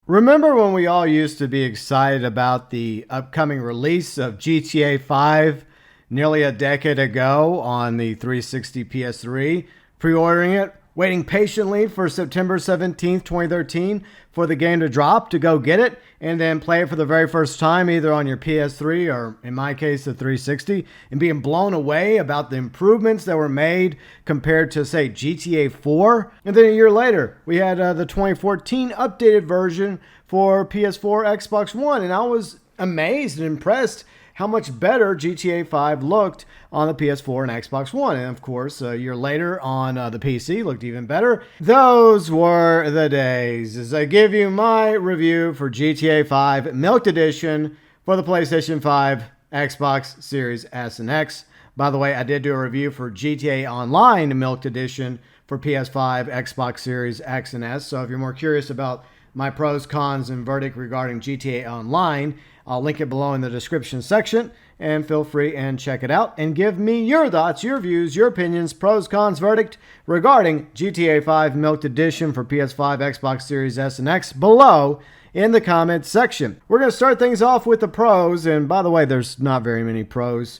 Remember when we all used to be excited about the upcoming release of GTA 5 nearly a decade ago on the 360 PS3, pre-ordering it, waiting patiently for September 17th, 2013 for the game to drop, to go get it, and then play it for the very first time either on your PS3 or, in my case, the 360, and being blown away about the improvements that were made compared to, say, GTA 4. And then a year later, we had the 2014 updated version for PS4, Xbox One, and I was amazed and impressed how much better GTA 5 looked on the PS4 and Xbox One. And of course, a year later on the PC, looked even better. Those were the days. As I give you my review for GTA 5 Milked Edition for the PlayStation 5, Xbox Series S and X. By the way, I did do a review for GTA Online Milked Edition for PS5, Xbox Series X and S. So if you're more curious about my pros, cons, and verdict regarding GTA Online, I'll link it below in the description section, and feel free and check it out and give me your thoughts, your views, your opinions, pros, cons, verdict regarding GTA 5 Milked Edition for PS5, Xbox Series S and X below in the comments section. We're going to start things off with the pros, and by the way, there's not very many pros.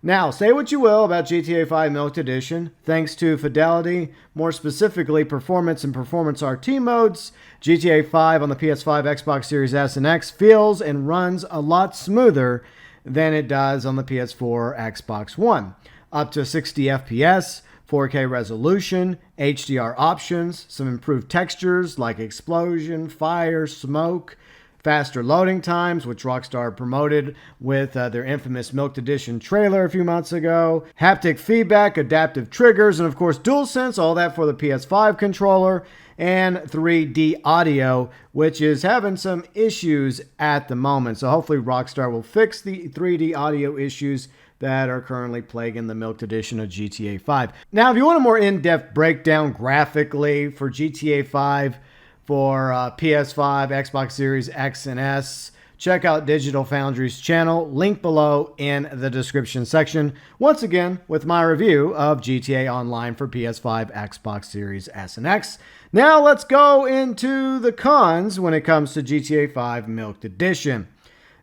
Now, say what you will about GTA 5 Milked Edition. Thanks to fidelity, more specifically performance and performance RT modes, GTA 5 on the PS5, Xbox Series S and X feels and runs a lot smoother than it does on the PS4, Xbox One. Up to 60 FPS, 4K resolution, HDR options, some improved textures like explosion, fire, smoke, faster loading times, which Rockstar promoted with their infamous Milked Edition trailer a few months ago, haptic feedback, adaptive triggers, and of course DualSense, all that for the PS5 controller, and 3D audio, which is having some issues at the moment. So hopefully Rockstar will fix the 3D audio issues that are currently plaguing the Milked Edition of GTA 5. Now, if you want a more in-depth breakdown graphically for GTA 5, for PS5, Xbox Series X and S, check out Digital Foundry's channel, link below in the description section. Once again, with my review of GTA Online for PS5, Xbox Series S and X. Now let's go into the cons when it comes to GTA 5 Milked Edition.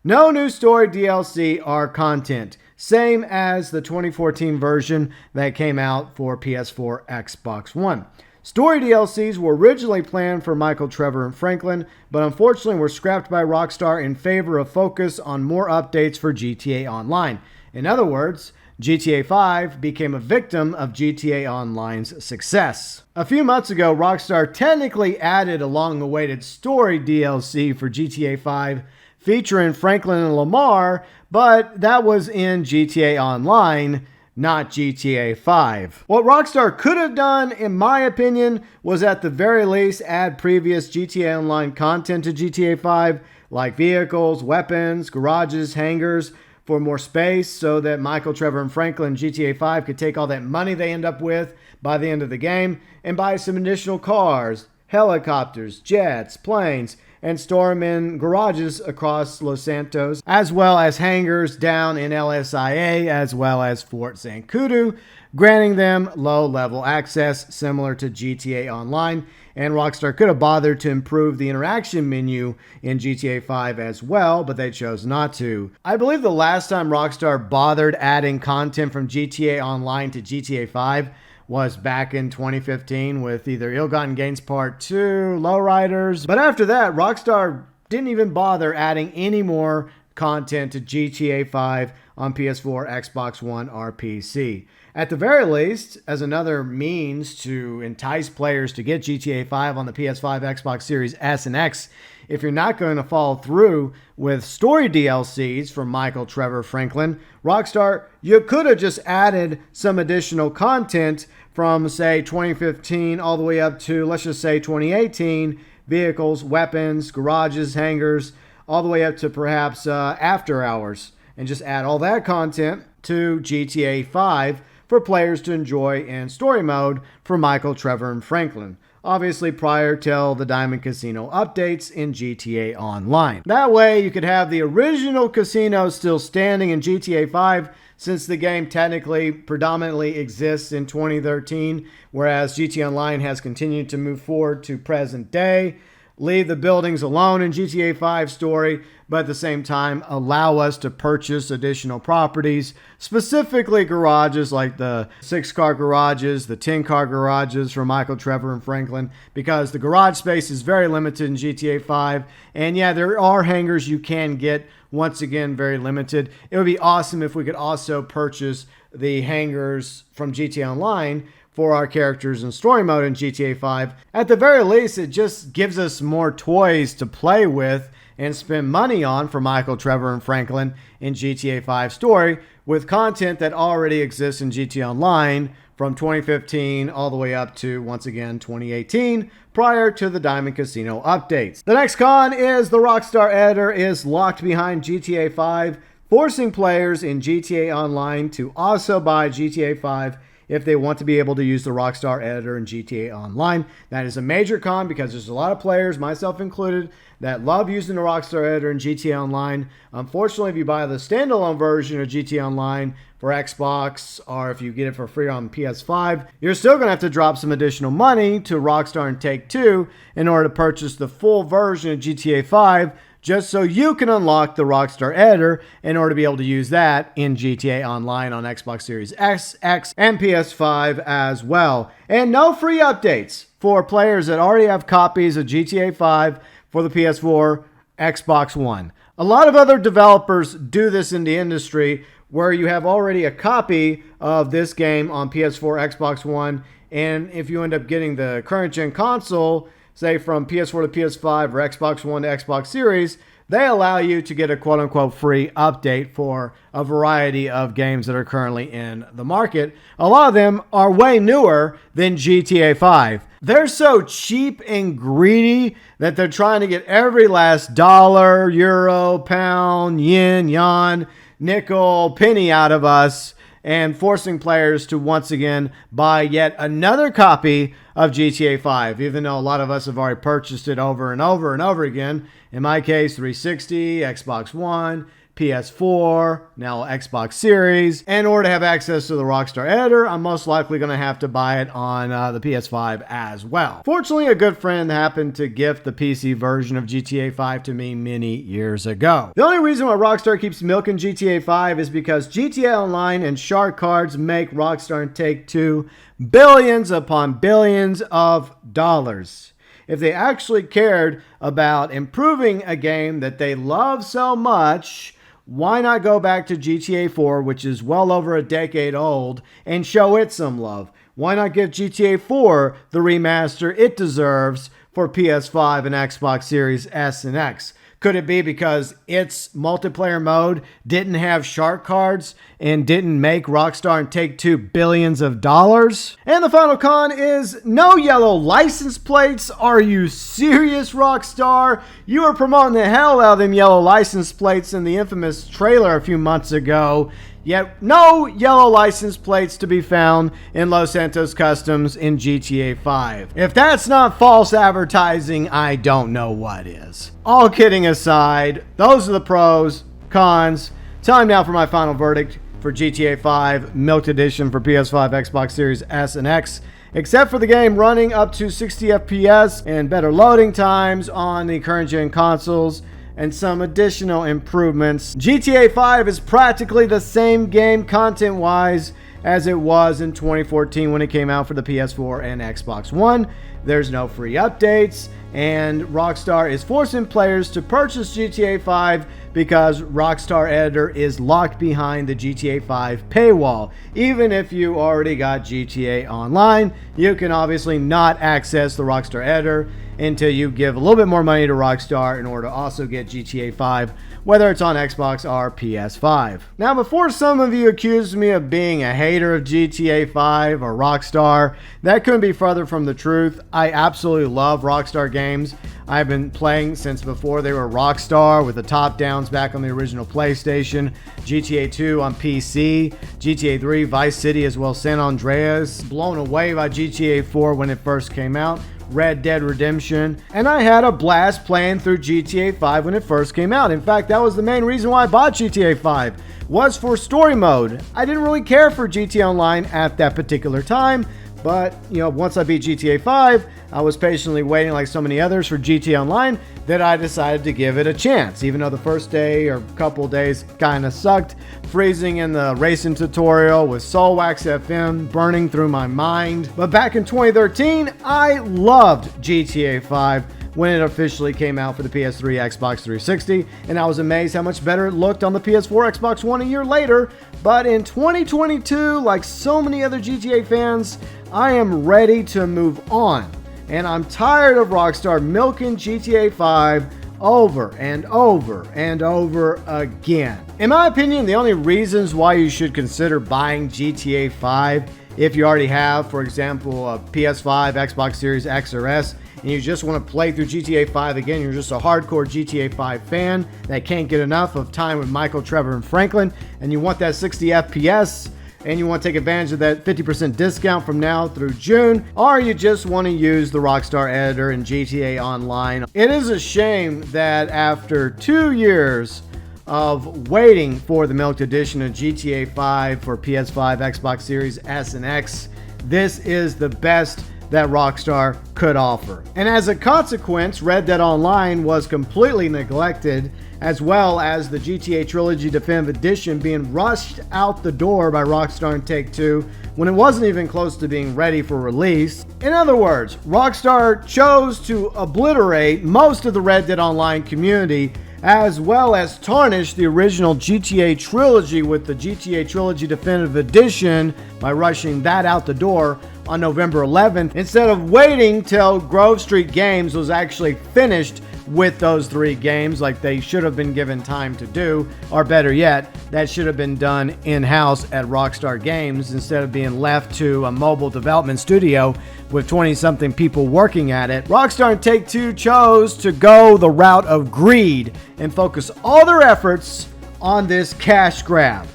No new story, DLC, or content. Same as the 2014 version that came out for PS4, Xbox One. Story DLCs were originally planned for Michael, Trevor, and Franklin, but unfortunately were scrapped by Rockstar in favor of focus on more updates for GTA Online. In other words, GTA 5 became a victim of GTA Online's success. A few months ago, Rockstar technically added a long-awaited story DLC for GTA 5 featuring Franklin and Lamar, but that was in GTA Online, not GTA 5. What Rockstar could have done, in my opinion, was at the very least add previous GTA Online content to GTA 5, like vehicles, weapons, garages, hangars, for more space so that Michael, Trevor, and Franklin in GTA 5 could take all that money they end up with by the end of the game and buy some additional cars, helicopters, jets, planes, and store them in garages across Los Santos, as well as hangars down in LSIA, as well as Fort Zancudo, granting them low-level access similar to GTA Online. And Rockstar could have bothered to improve the interaction menu in GTA 5 as well, but they chose not to. I believe the last time Rockstar bothered adding content from GTA Online to GTA 5 was back in 2015 with either Ill-Gotten Gains Part 2, Lowriders. But after that, Rockstar didn't even bother adding any more content to GTA 5 on PS4, Xbox One, or PC. At the very least, as another means to entice players to get GTA 5 on the PS5, Xbox Series S and X, if you're not going to follow through with story DLCs for Michael, Trevor, Franklin, Rockstar, you could have just added some additional content from, say, 2015 all the way up to, let's just say, 2018, vehicles, weapons, garages, hangars, all the way up to perhaps after hours, and just add all that content to GTA 5 for players to enjoy in story mode for Michael, Trevor, and Franklin. Obviously prior till the Diamond Casino updates in GTA Online. That way you could have the original casino still standing in GTA 5 since the game technically predominantly exists in 2013, whereas GTA Online has continued to move forward to present day. leave the buildings alone in GTA 5 story, but at the same time allow us to purchase additional properties, specifically garages like the 6-car garages, the 10-car garages for Michael, Trevor, and Franklin, because the garage space is very limited in GTA 5. And yeah, there are hangars you can get, once again, very limited. It would be awesome if we could also purchase the hangars from GTA Online for our characters in story mode in GTA 5. At the very least, it just gives us more toys to play with and spend money on for Michael, Trevor, and Franklin in GTA 5 story, with content that already exists in GTA Online from 2015 all the way up to, once again, 2018, prior to the Diamond Casino updates. The next con is the Rockstar editor is locked behind GTA 5, forcing players in GTA Online to also buy GTA 5 if they want to be able to use the Rockstar editor in GTA Online. That is a major con because there's a lot of players, myself included, that love using the Rockstar editor in GTA Online. Unfortunately, if you buy the standalone version of GTA Online for Xbox, or if you get it for free on PS5, you're still going to have to drop some additional money to Rockstar and Take-Two in order to purchase the full version of GTA 5, just so you can unlock the Rockstar editor in order to be able to use that in GTA Online on Xbox Series X, and PS5 as well. And no free updates for players that already have copies of GTA 5 for the PS4, Xbox One. A lot of other developers do this in the industry where you have already a copy of this game on PS4, Xbox One, and if you end up getting the current gen console, say from PS4 to PS5 or Xbox One to Xbox Series, they allow you to get a quote-unquote free update for a variety of games that are currently in the market. A lot of them are way newer than GTA 5. They're so cheap and greedy that they're trying to get every last dollar, euro, pound, yen, yuan, nickel, penny out of us, and forcing players to once again buy yet another copy of GTA 5, even though a lot of us have already purchased it over and over and over again. In my case, 360, Xbox One, PS4, now Xbox Series. In order to have access to the Rockstar editor, I'm most likely going to have to buy it on the PS5 as well. Fortunately, a good friend happened to gift the PC version of GTA 5 to me many years ago. The only reason why Rockstar keeps milking GTA 5 is because GTA Online and Shark Cards make Rockstar and Take-Two billions upon billions of dollars. If they actually cared about improving a game that they love so much, why not go back to GTA 4, which is well over a decade old, and show it some love? Why not give GTA 4 the remaster it deserves for PS5 and Xbox Series S and X? Could it be because its multiplayer mode didn't have shark cards and didn't make Rockstar and Take-Two billions of dollars? And the final con is no yellow license plates. Are you serious, Rockstar? You were promoting the hell out of them yellow license plates in the infamous trailer a few months ago. Yet no yellow license plates to be found in Los Santos Customs in GTA 5. If that's not false advertising, I don't know what is. All kidding aside, those are the pros, cons. Time now for my final verdict for GTA 5 Milked Edition for PS5, Xbox Series S and X. Except for the game running up to 60 FPS and better loading times on the current gen consoles, and some additional improvements, GTA 5 is practically the same game content-wise as it was in 2014 when it came out for the PS4 and Xbox One. There's no free updates, and Rockstar is forcing players to purchase GTA 5 because Rockstar Editor is locked behind the GTA 5 paywall. Even if you already got GTA Online, you can obviously not access the Rockstar Editor until you give a little bit more money to Rockstar in order to also get GTA 5, whether it's on Xbox or PS5. Now, before some of you accuse me of being a hater of GTA 5 or Rockstar, that couldn't be further from the truth. I absolutely love Rockstar games. I've been playing since before they were Rockstar, with the top-downs back on the original PlayStation, GTA 2 on PC, GTA 3, Vice City, as well as San Andreas, blown away by GTA 4 when it first came out, Red Dead Redemption, and I had a blast playing through GTA 5 when it first came out. In fact, that was the main reason why I bought GTA 5, was for story mode. I didn't really care for GTA Online at that particular time, But, once I beat GTA 5, I was patiently waiting like so many others for GTA Online that I decided to give it a chance. Even though the first day or couple days kind of sucked, freezing in the racing tutorial with Soulwax FM burning through my mind. But back in 2013, I loved GTA 5 when it officially came out for the PS3, Xbox 360, and I was amazed how much better it looked on the PS4, Xbox One a year later. But in 2022, like so many other GTA fans, I am ready to move on. And I'm tired of Rockstar milking GTA 5 over and over and over again. In my opinion, the only reasons why you should consider buying GTA 5, if you already have, for example, a PS5, Xbox Series X or S, and you just want to play through GTA 5 again, you're just a hardcore GTA 5 fan that can't get enough of time with Michael, Trevor, and Franklin, and you want that 60 FPS, and you want to take advantage of that 50% discount from now through June, or you just want to use the Rockstar editor in GTA Online. It is a shame that after 2 years of waiting for the milked edition of GTA 5 for PS5, Xbox Series S and X, this is the best that Rockstar could offer. And as a consequence, Red Dead Online was completely neglected, as well as the GTA Trilogy Definitive Edition being rushed out the door by Rockstar and Take-Two when it wasn't even close to being ready for release. In other words, Rockstar chose to obliterate most of the Red Dead Online community, as well as tarnish the original GTA Trilogy with the GTA Trilogy Definitive Edition by rushing that out the door on November 11th, instead of waiting till Grove Street Games was actually finished with those 3 games like they should have been given time to do, or better yet, that should have been done in-house at Rockstar Games instead of being left to a mobile development studio with 20-something people working at it. Rockstar and Take-Two chose to go the route of greed and focus all their efforts on this cash grab.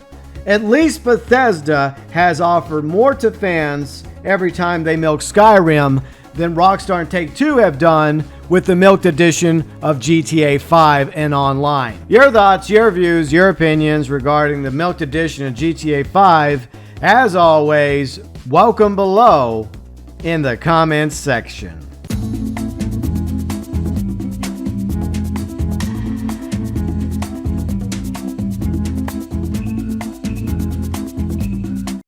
At least Bethesda has offered more to fans every time they milk Skyrim than Rockstar and Take-Two have done with the milked edition of GTA 5 and Online. Your thoughts, your views, your opinions regarding the milked edition of GTA 5, as always, welcome below in the comments section.